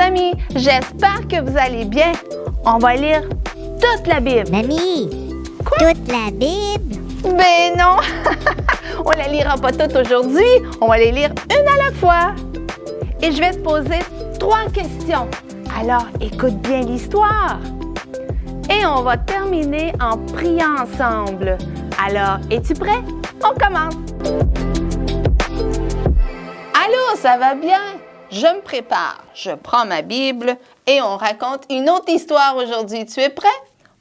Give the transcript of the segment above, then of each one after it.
amis, j'espère que vous allez bien. On va lire toute la Bible. Mamie, toute la Bible? Ben non, on la lira pas toute aujourd'hui, on va les lire une à la fois. Et je vais te poser 3 questions. Alors, écoute bien l'histoire. Et on va terminer en priant ensemble. Alors, es-tu prêt? On commence. Allô, ça va bien? Je me prépare. Je prends ma Bible et on raconte une autre histoire aujourd'hui. Tu es prêt?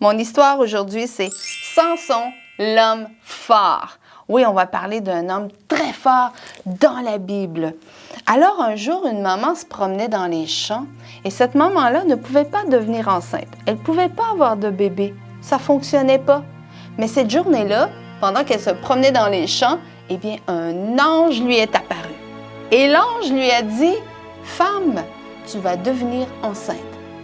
Mon histoire aujourd'hui, c'est Samson, l'homme fort. Oui, on va parler d'un homme très fort dans la Bible. Alors, un jour, une maman se promenait dans les champs et cette maman-là ne pouvait pas devenir enceinte. Elle ne pouvait pas avoir de bébé. Ça ne fonctionnait pas. Mais cette journée-là, pendant qu'elle se promenait dans les champs, eh bien, un ange lui est apparu. Et l'ange lui a dit, « Femme, tu vas devenir enceinte.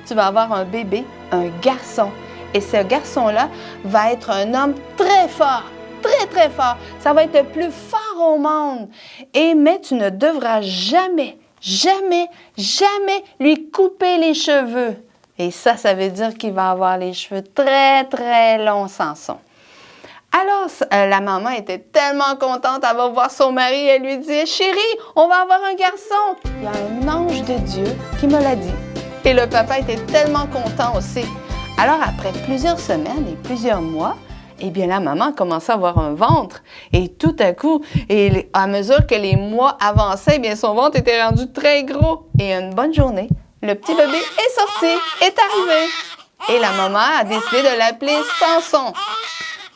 Tu vas avoir un bébé, un garçon. Et ce garçon-là va être un homme très fort. Très, très fort. Ça va être le plus fort au monde. Mais tu ne devras jamais, jamais, jamais lui couper les cheveux. » Et ça veut dire qu'il va avoir les cheveux très, très longs, Samson. Alors, la maman était tellement contente, elle va voir son mari, elle lui dit « Chérie, on va avoir un garçon. » Il y a un ange de Dieu qui me l'a dit. Et le papa était tellement content aussi. Alors, après plusieurs semaines et plusieurs mois, eh bien, la maman a commencé à avoir un ventre. Et tout à coup, et à mesure que les mois avançaient, eh bien, son ventre était rendu très gros. Et une bonne journée, le petit bébé est sorti, est arrivé. Et la maman a décidé de l'appeler Samson.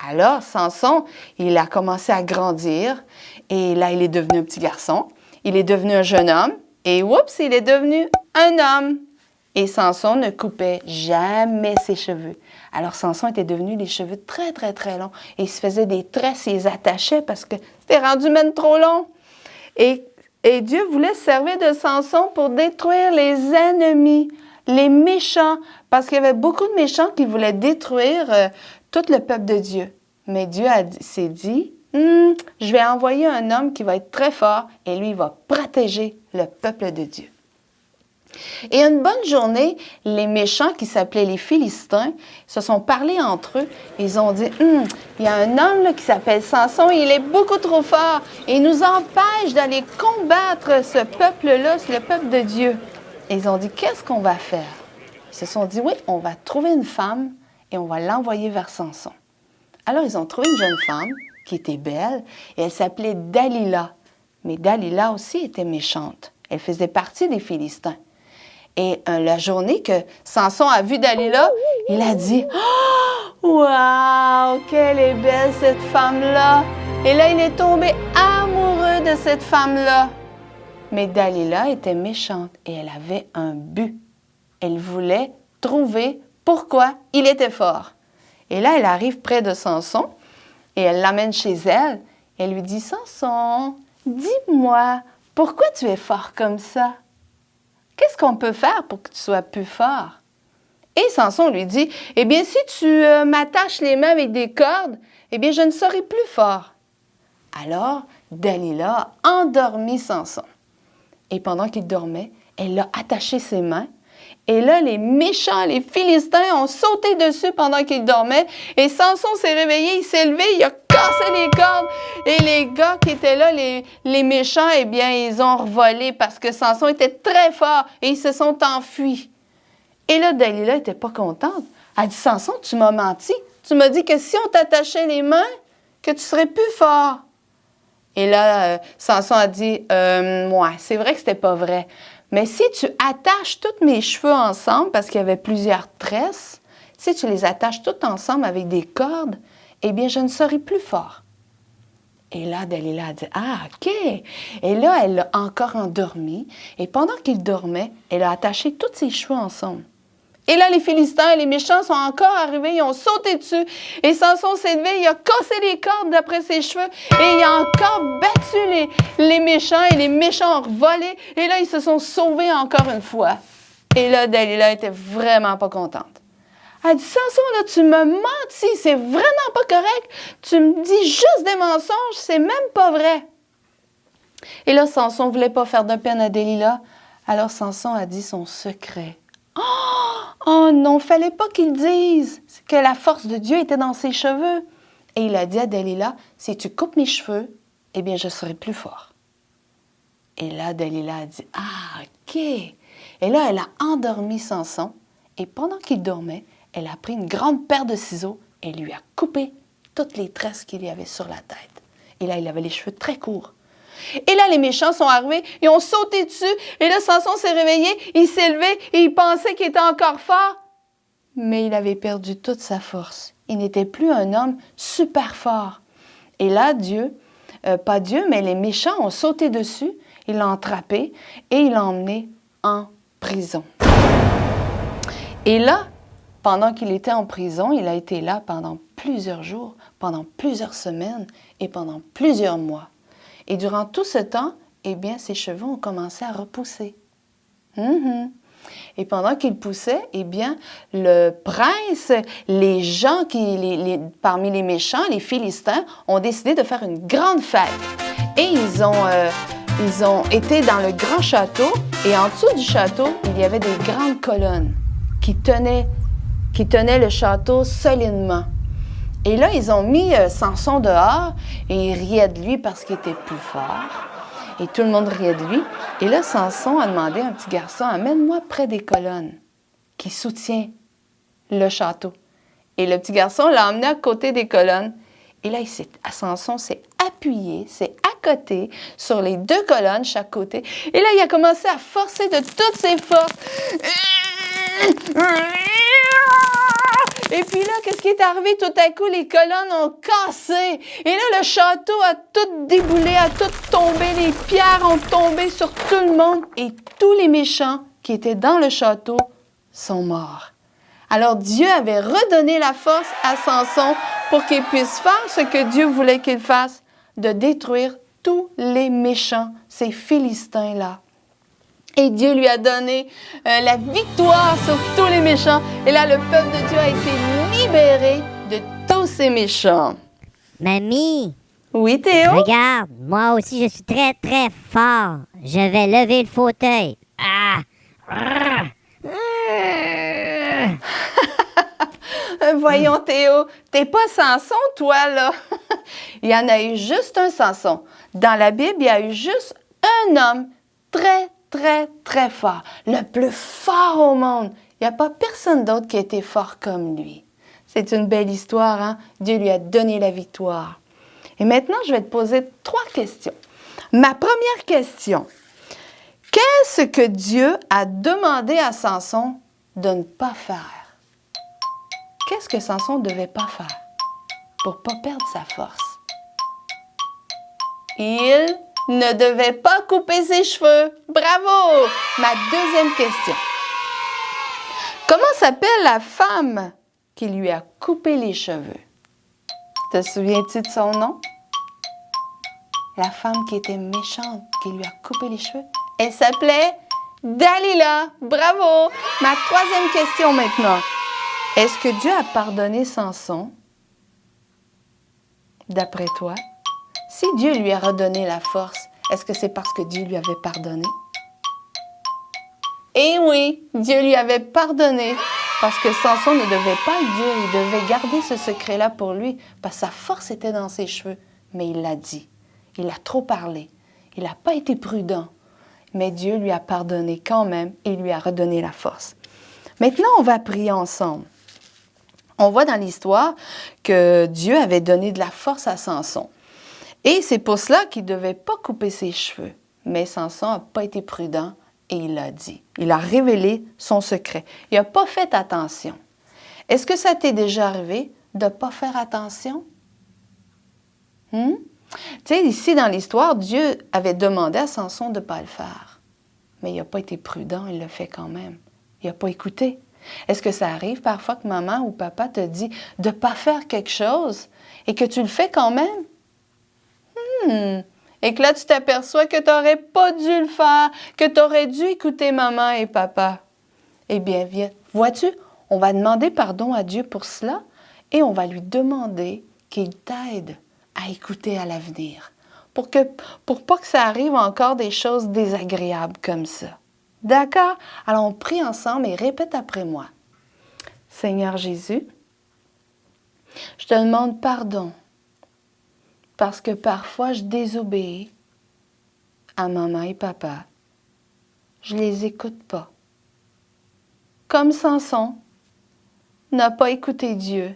Alors, Samson, il a commencé à grandir. Et là, il est devenu un petit garçon. Il est devenu un jeune homme. Et oups, il est devenu un homme. Et Samson ne coupait jamais ses cheveux. Alors, Samson était devenu les cheveux très, très, très longs. Et il se faisait des tresses et il les attachait parce que c'était rendu même trop long. Et Dieu voulait se servir de Samson pour détruire les ennemis, les méchants, parce qu'il y avait beaucoup de méchants qui voulaient détruire tout le peuple de Dieu. Mais Dieu s'est dit, je vais envoyer un homme qui va être très fort et lui, il va protéger le peuple de Dieu. Et une bonne journée, les méchants qui s'appelaient les Philistins se sont parlé entre eux. Ils ont dit, il y a un homme là, qui s'appelle Samson, il est beaucoup trop fort et il nous empêche d'aller combattre ce peuple-là, le peuple de Dieu. Et ils ont dit, qu'est-ce qu'on va faire? Ils se sont dit, oui, on va trouver une femme et on va l'envoyer vers Samson. Alors, ils ont trouvé une jeune femme qui était belle et elle s'appelait Dalila. Mais Dalila aussi était méchante. Elle faisait partie des Philistins. Et la journée que Samson a vu Dalila, il a dit « Oh, wow, qu'elle est belle cette femme-là! » Et là, il est tombé amoureux de cette femme-là. Mais Dalila était méchante et elle avait un but. Elle voulait trouver pourquoi il était fort. Et là, elle arrive près de Samson et elle l'amène chez elle. Elle lui dit « Samson, dis-moi, pourquoi tu es fort comme ça? Qu'est-ce qu'on peut faire pour que tu sois plus fort? » Et Samson lui dit, « Eh bien, si tu m'attaches les mains avec des cordes, eh bien, je ne serai plus fort. » Alors, Dalila a endormi Samson. Et pendant qu'il dormait, elle a attaché ses mains. Et là, les méchants, les Philistins ont sauté dessus pendant qu'il dormait. Et Samson s'est réveillé, il s'est levé, il a cassé les cordes. Et les gars qui étaient là, les méchants, eh bien, ils ont revolé parce que Samson était très fort et ils se sont enfuis. Et là, Dalila n'était pas contente. Elle a dit, Samson, tu m'as menti. Tu m'as dit que si on t'attachait les mains, que tu serais plus fort. Et là, Samson a dit, ouais, c'est vrai que c'était pas vrai. Mais si tu attaches tous mes cheveux ensemble, parce qu'il y avait plusieurs tresses, si tu les attaches toutes ensemble avec des cordes, eh bien, je ne serai plus fort. Et là, Dalila a dit, ah, OK. Et là, elle l'a encore endormi. Et pendant qu'il dormait, elle a attaché tous ses cheveux ensemble. Et là, les Philistins, les méchants sont encore arrivés, ils ont sauté dessus. Et Samson s'est levé, il a cassé les cordes d'après ses cheveux. Et il a encore battu les méchants. Et les méchants ont volé. Et là, ils se sont sauvés encore une fois. Et là, Dalila était vraiment pas contente. Elle dit, Samson, là, tu m'as menti, c'est vraiment pas correct. Tu me dis juste des mensonges, c'est même pas vrai. Et là, Samson ne voulait pas faire de peine à Dalila. Alors Samson a dit son secret. Oh non, fallait pas qu'il dise que la force de Dieu était dans ses cheveux. Et il a dit à Dalila, si tu coupes mes cheveux, eh bien je serai plus fort. Et là, Dalila a dit, ah, ok. Et là, elle a endormi Samson. Et pendant qu'il dormait, elle a pris une grande paire de ciseaux et lui a coupé toutes les tresses qu'il y avait sur la tête. Et là, il avait les cheveux très courts. Et là, les méchants sont arrivés, ils ont sauté dessus. Et là, Samson s'est réveillé, il s'est levé et il pensait qu'il était encore fort. Mais il avait perdu toute sa force. Il n'était plus un homme super fort. Et là, pas Dieu, mais les méchants ont sauté dessus, ils l'ont attrapé et ils l'ont emmené en prison. Et là, pendant qu'il était en prison, il a été là pendant plusieurs jours, pendant plusieurs semaines et pendant plusieurs mois. Et durant tout ce temps, eh bien, ses cheveux ont commencé à repousser. Et pendant qu'il poussait, eh bien, le prince, les gens parmi les méchants, les Philistins, ont décidé de faire une grande fête. Et ils ont été dans le grand château. Et en dessous du château, il y avait des grandes colonnes qui tenaient le château solidement. Et là, ils ont mis Samson dehors et ils riaient de lui parce qu'il était plus fort. Et tout le monde riait de lui. Et là, Samson a demandé à un petit garçon, amène-moi près des colonnes qui soutient le château. Et le petit garçon l'a emmené à côté des colonnes. Et là, Samson s'est appuyé, s'est accoté sur les deux colonnes, chaque côté. Et là, il a commencé à forcer de toutes ses forces. Et puis là, qu'est-ce qui est arrivé? Tout à coup, les colonnes ont cassé. Et là, le château a tout déboulé, a tout tombé. Les pierres ont tombé sur tout le monde. Et tous les méchants qui étaient dans le château sont morts. Alors Dieu avait redonné la force à Samson pour qu'il puisse faire ce que Dieu voulait qu'il fasse, de détruire tous les méchants, ces Philistins-là. Et Dieu lui a donné la victoire sur tous les méchants. Et là, le peuple de Dieu a été libéré de tous ces méchants. Mamie! Oui, Théo? Regarde, moi aussi je suis très très fort. Je vais lever le fauteuil. Ah! Voyons, Théo, t'es pas Samson, toi, là. Il y en a eu juste un Samson. Dans la Bible, il y a eu juste un homme très, très, très fort. Le plus fort au monde. Il n'y a pas personne d'autre qui a été fort comme lui. C'est une belle histoire, hein? Dieu lui a donné la victoire. Et maintenant, je vais te poser 3 questions. Ma première question. Qu'est-ce que Dieu a demandé à Samson de ne pas faire? Qu'est-ce que Samson ne devait pas faire pour ne pas perdre sa force? Il ne devait pas couper ses cheveux. Bravo! Ma deuxième question. Comment s'appelle la femme qui lui a coupé les cheveux? Te souviens-tu de son nom? La femme qui était méchante, qui lui a coupé les cheveux? Elle s'appelait Dalila. Bravo! Ma troisième question maintenant. Est-ce que Dieu a pardonné Samson? D'après toi? Si Dieu lui a redonné la force, est-ce que c'est parce que Dieu lui avait pardonné? Eh oui, Dieu lui avait pardonné parce que Samson ne devait pas le dire, il devait garder ce secret-là pour lui parce que sa force était dans ses cheveux. Mais il l'a dit, il a trop parlé, il n'a pas été prudent. Mais Dieu lui a pardonné quand même et lui a redonné la force. Maintenant, on va prier ensemble. On voit dans l'histoire que Dieu avait donné de la force à Samson. Et c'est pour cela qu'il ne devait pas couper ses cheveux. Mais Samson n'a pas été prudent et il l'a dit. Il a révélé son secret. Il n'a pas fait attention. Est-ce que ça t'est déjà arrivé de ne pas faire attention? Tu sais, ici dans l'histoire, Dieu avait demandé à Samson de ne pas le faire. Mais il n'a pas été prudent, il le fait quand même. Il n'a pas écouté. Est-ce que ça arrive parfois que maman ou papa te dit de ne pas faire quelque chose et que tu le fais quand même? Et que là, tu t'aperçois que tu n'aurais pas dû le faire, que tu aurais dû écouter maman et papa. Eh bien, viens, vois-tu, on va demander pardon à Dieu pour cela et on va lui demander qu'il t'aide à écouter à l'avenir pour pas que ça arrive encore des choses désagréables comme ça. D'accord? Alors, on prie ensemble et répète après moi. Seigneur Jésus, je te demande pardon parce que parfois je désobéis à maman et papa. Je les écoute pas. Comme Samson n'a pas écouté Dieu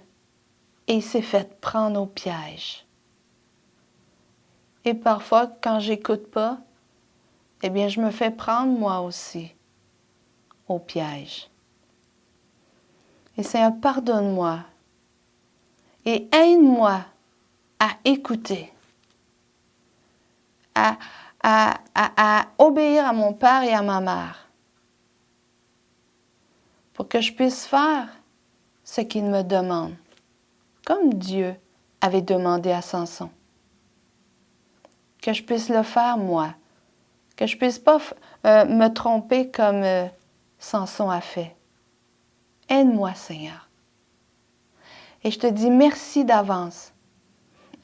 et il s'est fait prendre au piège. Et parfois, quand j'écoute pas, eh bien, je me fais prendre moi aussi au piège. Et Seigneur, pardonne-moi et aide-moi à écouter, à obéir à mon père et à ma mère pour que je puisse faire ce qu'ils me demandent, comme Dieu avait demandé à Samson. Que je puisse le faire moi, que je puisse pas me tromper comme Samson a fait. Aide-moi, Seigneur. Et je te dis merci d'avance.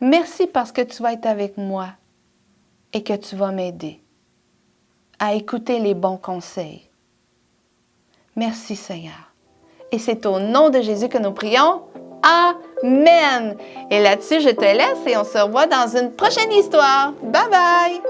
Merci parce que tu vas être avec moi et que tu vas m'aider à écouter les bons conseils. Merci, Seigneur. Et c'est au nom de Jésus que nous prions. Amen. Et là-dessus, je te laisse et on se revoit dans une prochaine histoire. Bye bye.